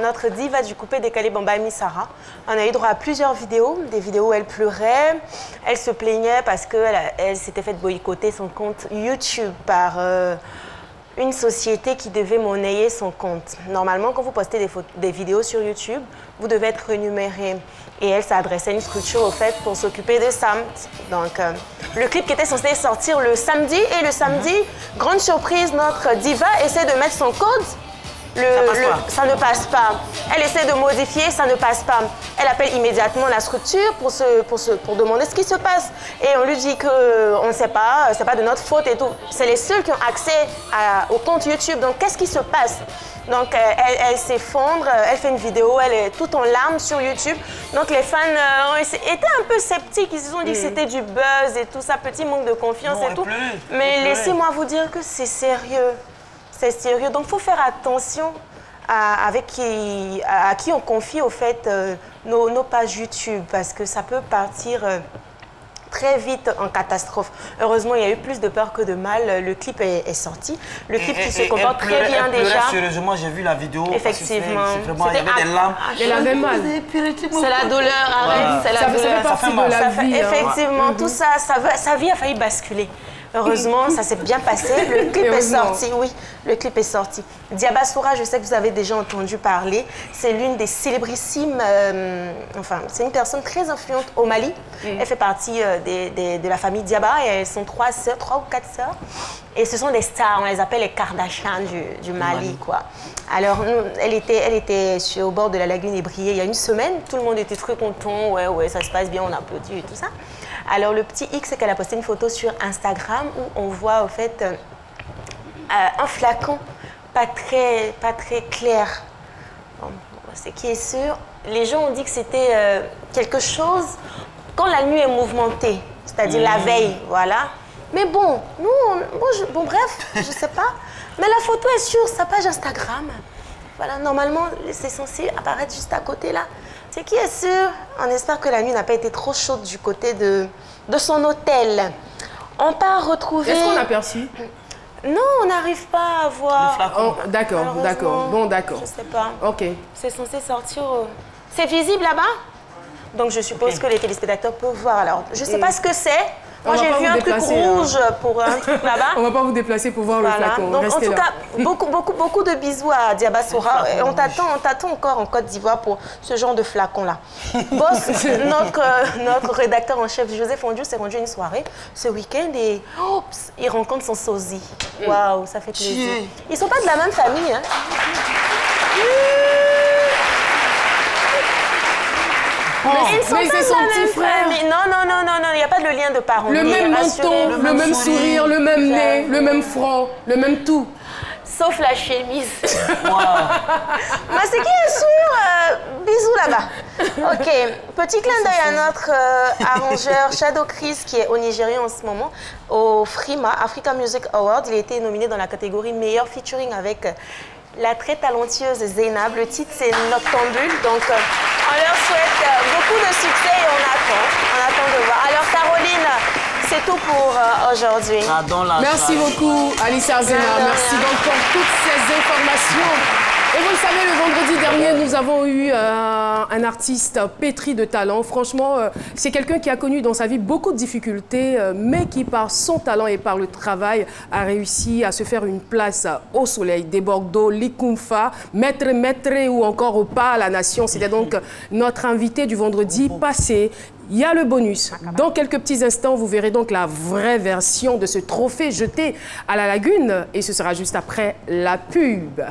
notre diva du coupé décalé Bambami Sarah. On a eu droit à plusieurs vidéos, des vidéos où elle pleurait, elle se plaignait parce qu'elle s'était fait boycotter son compte YouTube par une société qui devait monnayer son compte. Normalement, quand vous postez des vidéos sur YouTube, vous devez être rémunéré. Et elle s'adressait à une structure au fait pour s'occuper de ça. Donc, le clip qui était censé sortir le samedi, et le samedi, grande surprise, notre diva essaie de mettre son code. Ça ne passe pas. Elle essaie de modifier, ça ne passe pas. Elle appelle immédiatement la structure pour demander ce qui se passe. Et on lui dit qu'on ne sait pas, c'est pas de notre faute et tout. C'est les seuls qui ont accès au compte YouTube. Donc, qu'est-ce qui se passe? Donc, elle s'effondre, elle fait une vidéo, elle est toute en larmes sur YouTube. Donc, les fans étaient un peu sceptiques. Ils se sont dit que c'était du buzz et tout ça, petit manque de confiance et tout. Mais laissez-moi vous dire que c'est sérieux. C'est sérieux. Donc, il faut faire attention à qui on confie, au fait, nos pages YouTube, parce que ça peut partir très vite en catastrophe. Heureusement, il y a eu plus de peur que de mal. Le clip est sorti. Le clip qui se comporte très bien déjà. Sérieusement, j'ai vu la vidéo. Effectivement. Vraiment, il y avait des larmes. Elle avait mal. C'est la douleur, arrête. C'est la douleur. Ça fait partie de la vie. Effectivement, tout ça, sa vie a failli basculer. Heureusement, ça s'est bien passé. Le clip est sorti, oui, le clip est sorti. Diabasoura, je sais que vous avez déjà entendu parler. C'est l'une des célébrissimes, enfin, c'est une personne très influente au Mali. Elle fait partie de la famille Diaba et elles sont trois ou quatre sœurs. Et ce sont des stars, on les appelle les Kardashian du Mali, quoi. Alors, elle était au bord de la lagune Ébriée il y a une semaine. Tout le monde était très content. Ouais, ça se passe bien, on applaudit et tout ça. Alors, le petit X, c'est qu'elle a posté une photo sur Instagram où on voit, au fait, un flacon pas très clair. Bon, ce qui est sûr, les gens ont dit que c'était quelque chose quand la nuit est mouvementée, c'est-à-dire la veille, voilà. Mais bon, nous, bref, je sais pas. Mais la photo est sur sa page Instagram. Voilà, normalement, c'est censé apparaître juste à côté là. C'est qui est sûr, on espère que la nuit n'a pas été trop chaude du côté de son hôtel. On part retrouver... Est-ce qu'on a aperçu? Non, on n'arrive pas à voir. Oh, d'accord. Bon, d'accord. Je sais pas. Ok. C'est censé sortir... C'est visible là-bas? Donc je suppose que les téléspectateurs peuvent voir. Alors, je sais pas ce que c'est. Moi, j'ai vu un truc rouge pour un truc là-bas. On va pas vous déplacer pour voir le flacon. Donc, restez en tout là. cas, beaucoup de bisous à Diabasoura. On t'attend encore en Côte d'Ivoire pour ce genre de flacon-là. Boss, notre rédacteur en chef, Joseph Fondiou, s'est rendu à une soirée ce week-end et il rencontre son sosie. Waouh, ça fait plaisir. Ils sont pas de la même famille, hein. Mais c'est son petit frère. Non, il n'y a pas de lien de parents. Le même menton, le même sourire, le même nez, le même front, le même tout. Sauf la chemise. Mais c'est qui est sûr, bisous là-bas. Ok, petit clin d'œil à notre arrangeur Shadow Chris qui est au Nigeria en ce moment, au FRIMA, Africa Music Award. Il a été nominé dans la catégorie meilleur featuring avec la très talentueuse Zainab. Le titre, c'est Noctambule. Donc, on leur souhaite beaucoup de succès et on attend de voir. Alors, Caroline, c'est tout pour aujourd'hui. Merci beaucoup, Alice Arzena. Merci donc pour toutes ces informations. Et vous le savez, le vendredi dernier, nous avons eu un artiste pétri de talent. Franchement, c'est quelqu'un qui a connu dans sa vie beaucoup de difficultés, mais qui, par son talent et par le travail, a réussi à se faire une place au soleil. Des Bordeaux, Likumfa, Maître ou encore au pas à la nation. C'était donc notre invité du vendredi passé. Il y a le bonus. Dans quelques petits instants, vous verrez donc la vraie version de ce trophée jeté à la lagune. Et ce sera juste après la pub.